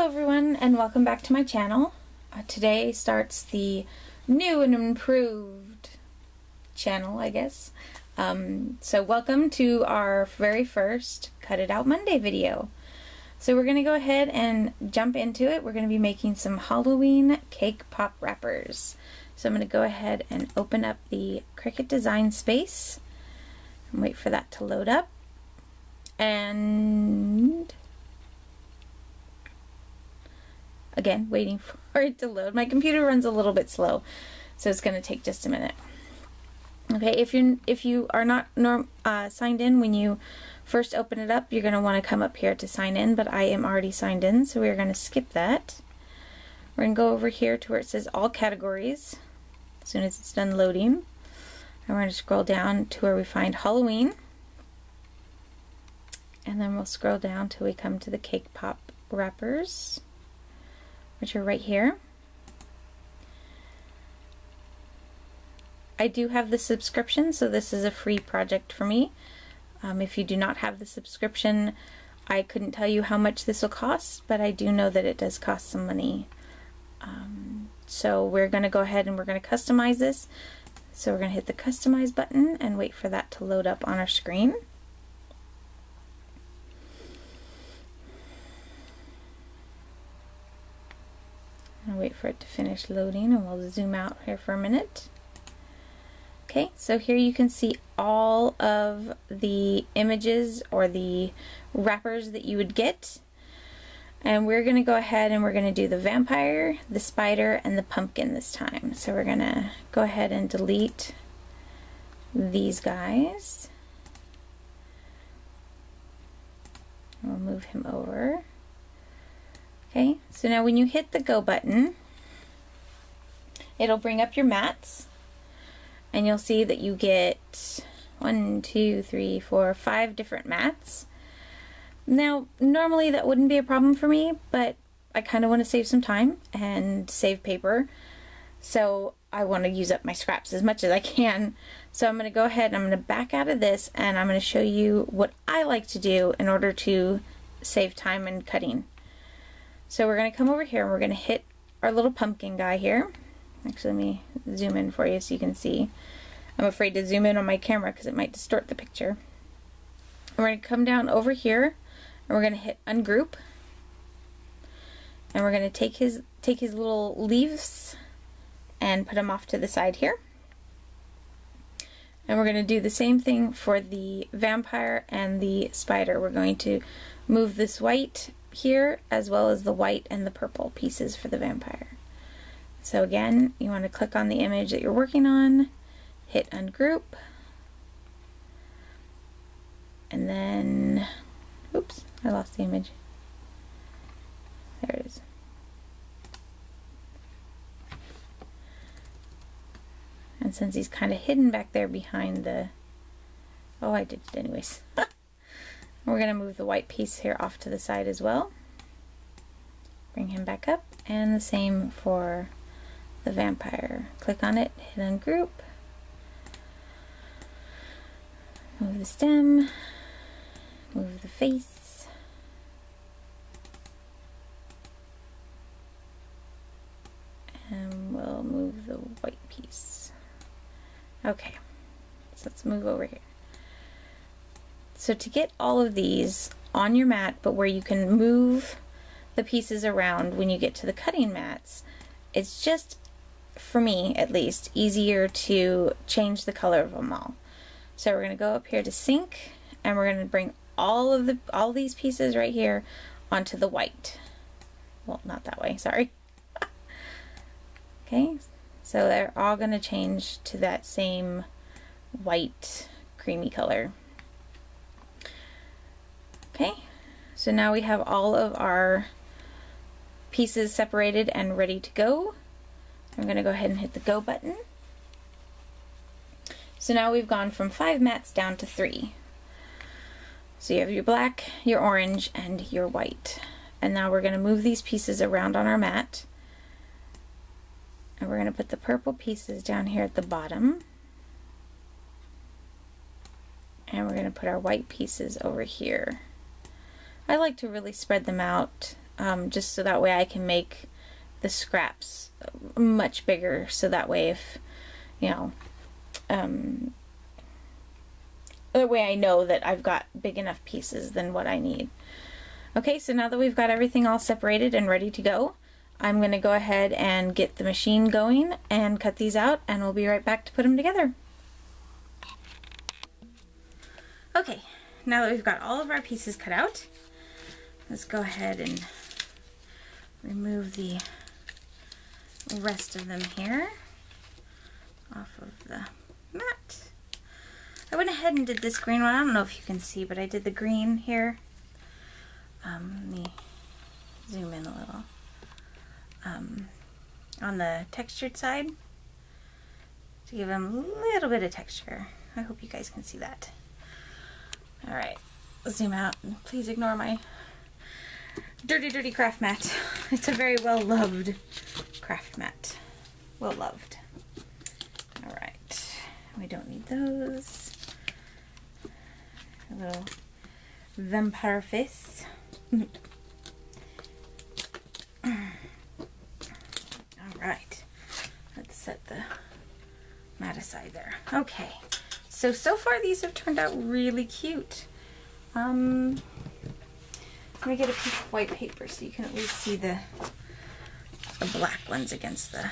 Hello everyone and welcome back to my channel. Today starts the new and improved channel, I guess. So welcome to our very first Cut It Out Monday video. So we're going to go ahead and jump into it. We're going to be making some Halloween cake pop wrappers. So I'm going to go ahead and open up the Cricut Design Space and wait for that to load up. And again, waiting for it to load. My computer runs a little bit slow, so it's going to take just a minute. Okay, if you are not signed in when you first open it up, you're going to want to come up here to sign in, but I am already signed in, so we're going to skip that. We're going to go over here to where it says all categories as soon as it's done loading. And we're going to scroll down to where we find Halloween. And then we'll scroll down till we come to the cake pop wrappers, which are right here. I do have the subscription, so this is a free project for me. If you do not have the subscription, I couldn't tell you how much this will cost, but I do know that it does cost some money. So we're going to go ahead and we're going to customize this. So we're going to hit the customize button and wait for that to load up on our screen. I'll wait for it to finish loading and we'll zoom out here for a minute. Okay, so here you can see all of the images or the wrappers that you would get. And we're going to go ahead and we're going to do the vampire, the spider, and the pumpkin this time. So we're going to go ahead and delete these guys. We'll move him over. Okay, so now when you hit the go button, it'll bring up your mats, and you'll see that you get 5 different mats. Now, normally that wouldn't be a problem for me, but I kind of want to save some time and save paper, so I want to use up my scraps as much as I can. So I'm going to go ahead and I'm going to back out of this, and I'm going to show you what I like to do in order to save time in cutting. So we're going to come over here and we're going to hit our little pumpkin guy here. Actually, let me zoom in for you so you can see. I'm afraid to zoom in on my camera because it might distort the picture. And we're going to come down over here and we're going to hit ungroup. And we're going to take his little leaves and put them off to the side here. And we're going to do the same thing for the vampire and the spider. We're going to move this white here as well as the white and the purple pieces for the vampire. So again, you want to click on the image that you're working on, hit ungroup, and then, oops, I lost the image. There it is. And since he's kind of hidden back there behind the, oh, I did it anyways. We're going to move the white piece here off to the side as well. Bring him back up, and the same for the vampire. Click on it, hit ungroup, move the stem, move the face, and we'll move the white piece. Okay, so let's move over here. So to get all of these on your mat, but where you can move the pieces around when you get to the cutting mats, it's just, for me at least, easier to change the color of them all. So we're going to go up here to sync, and we're going to bring all these pieces right here onto the white. Well, not that way, sorry. Okay, so they're all going to change to that same white creamy color. Okay, so now we have all of our pieces separated and ready to go. I'm going to go ahead and hit the go button. So now we've gone from 5 mats down to 3. So you have your black, your orange, and your white. And now we're going to move these pieces around on our mat. And we're going to put the purple pieces down here at the bottom. And we're going to put our white pieces over here. I like to really spread them out just so that way I can make the scraps much bigger, so that way if, you know, that way I know that I've got big enough pieces than what I need. Okay, so now that we've got everything all separated and ready to go, I'm going to go ahead and get the machine going and cut these out, and we'll be right back to put them together. Okay, now that we've got all of our pieces cut out, let's go ahead and remove the rest of them here off of the mat. I went ahead and did this green one. I don't know if you can see, but I did the green here. Let me zoom in a little. On the textured side to give them a little bit of texture. I hope you guys can see that. Alright, let's zoom out. Please ignore my dirty craft mat. It's a very well-loved craft mat. Well-loved. Alright, we don't need those. A little vampire face. Alright, let's set the mat aside there. Okay, so far these have turned out really cute. Let me get a piece of white paper so you can at least see the black ones against the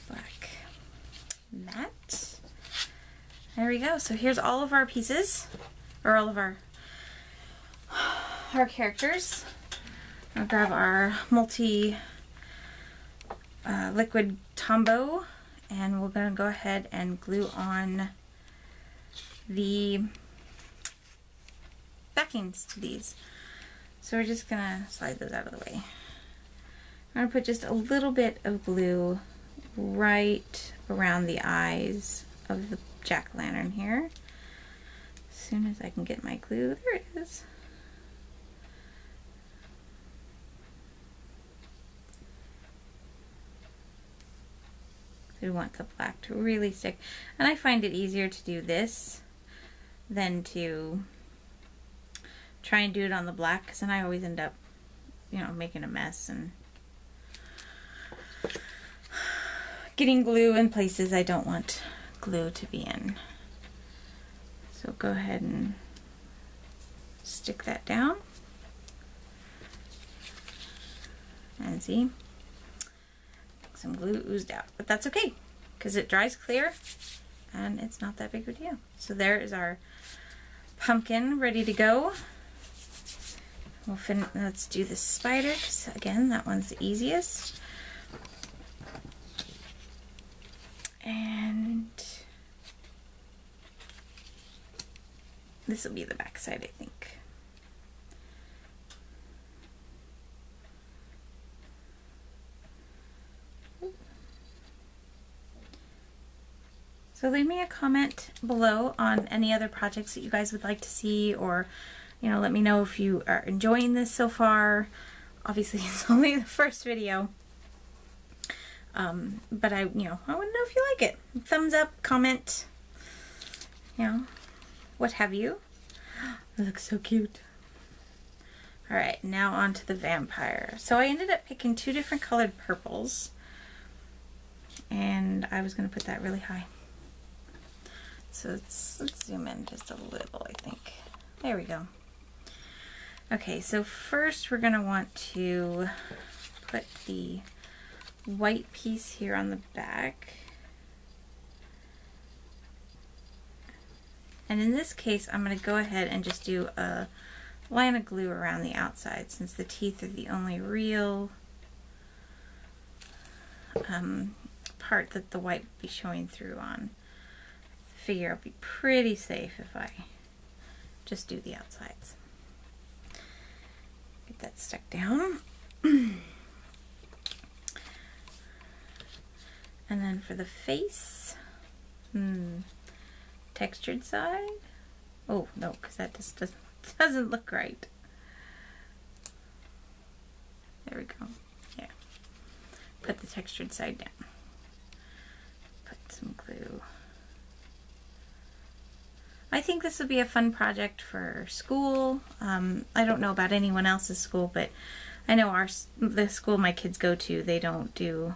black mat. There we go. So here's all of our pieces, or all of our characters. I'll grab our multi liquid Tombow, and we're going to go ahead and glue on the backings to these. So we're just going to slide those out of the way. I'm going to put just a little bit of glue right around the eyes of the jack-o'-lantern here. As soon as I can get my glue, there it is. We want the black to really stick, and I find it easier to do this than to try and do it on the black, because then I always end up, you know, making a mess and getting glue in places I don't want glue to be in. So go ahead and stick that down, and see, some glue oozed out, but that's okay because it dries clear and it's not that big of a deal. So there is our pumpkin ready to go. Let's do the spider, because again, that one's the easiest. And this will be the back side, I think. So leave me a comment below on any other projects that you guys would like to see, or, you know, let me know if you are enjoying this so far. Obviously, it's only the first video. But I want to know if you like it. Thumbs up, comment, you know, what have you. It looks so cute. Alright, now on to the vampire. So I ended up picking 2 different colored purples, and I was going to put that really high. So let's zoom in just a little, I think. There we go. Okay, so first we're going to want to put the white piece here on the back. And in this case, I'm going to go ahead and just do a line of glue around the outside, since the teeth are the only real part that the white would be showing through on. I figure I'll be pretty safe if I just do the outsides. Get that stuck down. And then for the face, textured side. Oh no, because that just doesn't look right. There we go. Yeah. Put the textured side down. Put some glue I think this would be a fun project for school. I don't know about anyone else's school, but I know the school my kids go to, they don't do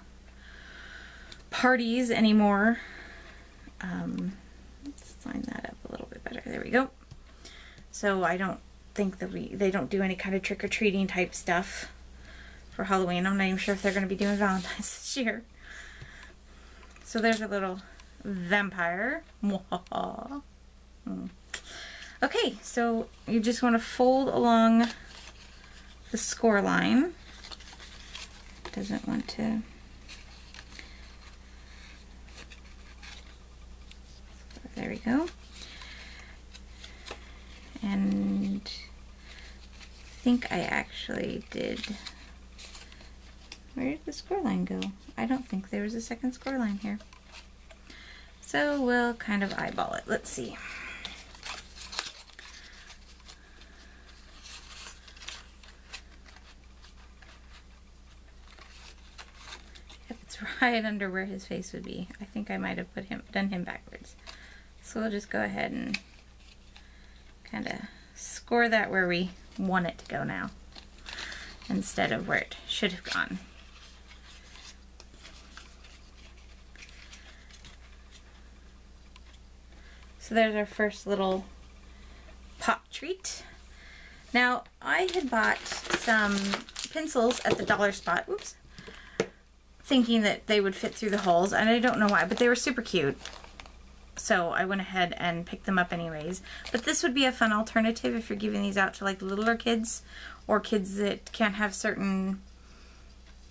parties anymore. Let's line that up a little bit better. There we go. So I don't think that they don't do any kind of trick-or-treating type stuff for Halloween. I'm not even sure if they're going to be doing Valentine's this year. So there's a little vampire. Okay, so you just want to fold along the score line. Doesn't want to. There we go. And I think I actually did. Where did the score line go? I don't think there was a second score line here. So we'll kind of eyeball it. Let's see. Yep, it's right under where his face would be. I think I might have done him backwards. So we'll just go ahead and kind of score that where we want it to go now, instead of where it should have gone. So there's our first little pop treat. Now, I had bought some pencils at the dollar spot, oops, thinking that they would fit through the holes, and I don't know why, but they were super cute. So I went ahead and picked them up anyways. But this would be a fun alternative if you're giving these out to like littler kids or kids that can't have certain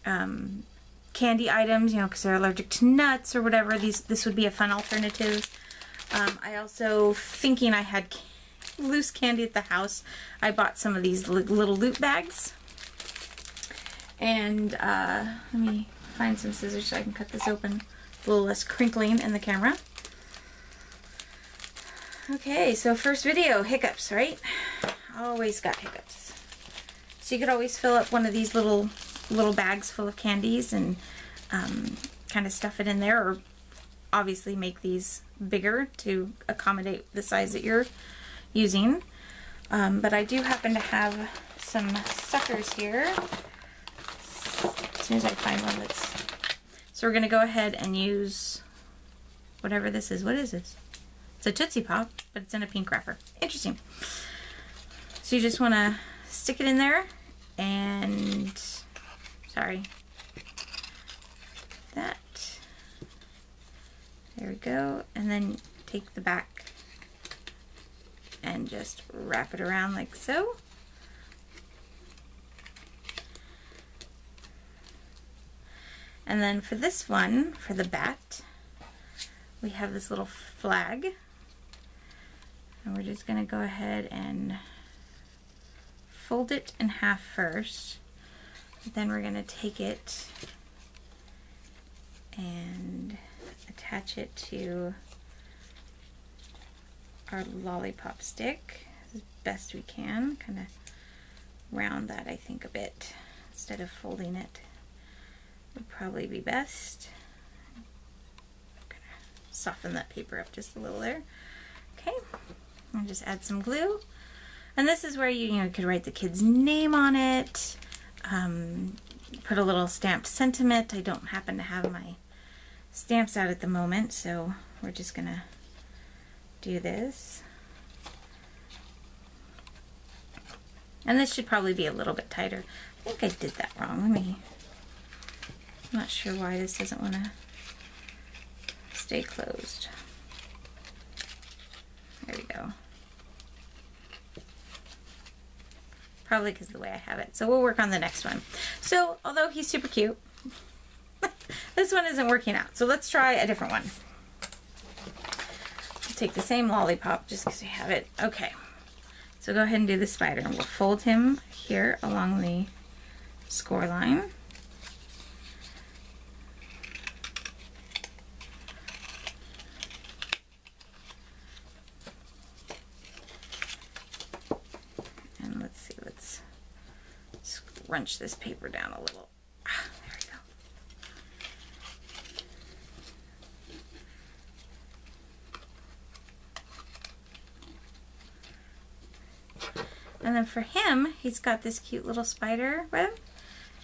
candy items, you know, because they're allergic to nuts or whatever. This would be a fun alternative. I also, thinking I had loose candy at the house, I bought some of these little loot bags. And let me find some scissors so I can cut this open. A little less crinkling in the camera. Okay, so first video, hiccups, right? Always got hiccups. So you could always fill up one of these little bags full of candies and kind of stuff it in there, or obviously make these bigger to accommodate the size that you're using. But I do happen to have some suckers here. As soon as I find one that's... So we're going to go ahead and use whatever this is. What is this? It's a Tootsie Pop, but it's in a pink wrapper. Interesting. So you just want to stick it in there and... Sorry. That. There we go. And then take the back and just wrap it around like so. And then for this one, for the bat, we have this little flag. And we're just going to go ahead and fold it in half first. Then we're going to take it and attach it to our lollipop stick as best we can. Kind of round that, I think, a bit instead of folding it would probably be best. I'm gonna soften that paper up just a little there. Okay, and just add some glue. And this is where you could write the kid's name on it. Put a little stamped sentiment. I don't happen to have my stamps out at the moment, so we're just gonna do this. And this should probably be a little bit tighter. I think I did that wrong. I'm not sure why this doesn't want to stay closed. There we go. Probably because of the way I have it. So we'll work on the next one. So, although he's super cute, this one isn't working out. So let's try a different one. We'll take the same lollipop just because we have it. Okay. So go ahead and do the spider. And we'll fold him here along the score line. Scrunch this paper down a little. There we go. And then for him, he's got this cute little spider web.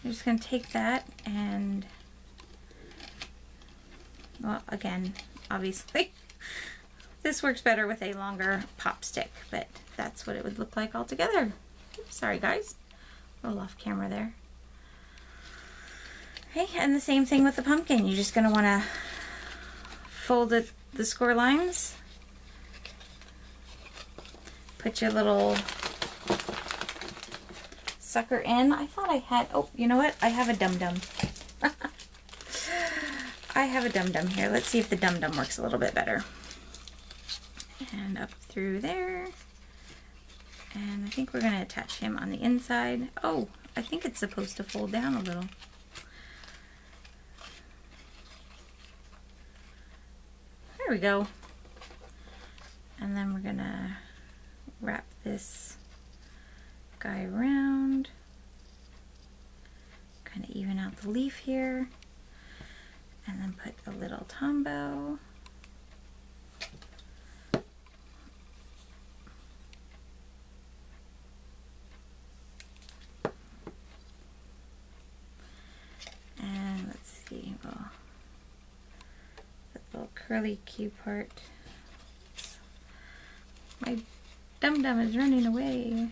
I'm just going to take that and, well, again, obviously, this works better with a longer pop stick, but that's what it would look like all together. Oops, sorry guys, a little off camera there. Okay, and the same thing with the pumpkin. You're just going to want to fold the score lines, put your little sucker in. I thought I had, oh, you know what? I have a dum-dum. I have a dum-dum here. Let's see if the dum-dum works a little bit better. And up through there. And I think we're going to attach him on the inside. Oh, I think it's supposed to fold down a little. There we go. And then we're going to wrap this guy around. Kind of even out the leaf here. And then put a little Tombow. And let's see, well, that little curly cue part. My dum-dum is running away.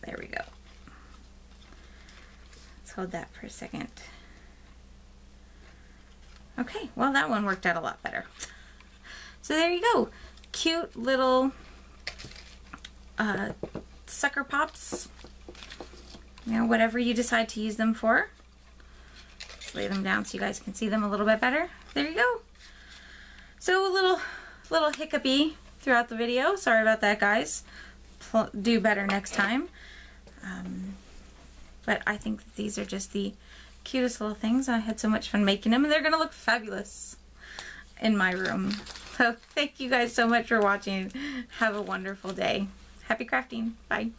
There we go. Let's hold that for a second. Okay, well that one worked out a lot better. So there you go. Cute little sucker pops. You know, whatever you decide to use them for. Let's lay them down so you guys can see them a little bit better. There you go. So a little hiccupy throughout the video. Sorry about that, guys. Do better next time. But I think that these are just the cutest little things. I had so much fun making them, and they're gonna look fabulous in my room. So thank you guys so much for watching. Have a wonderful day. Happy crafting. Bye.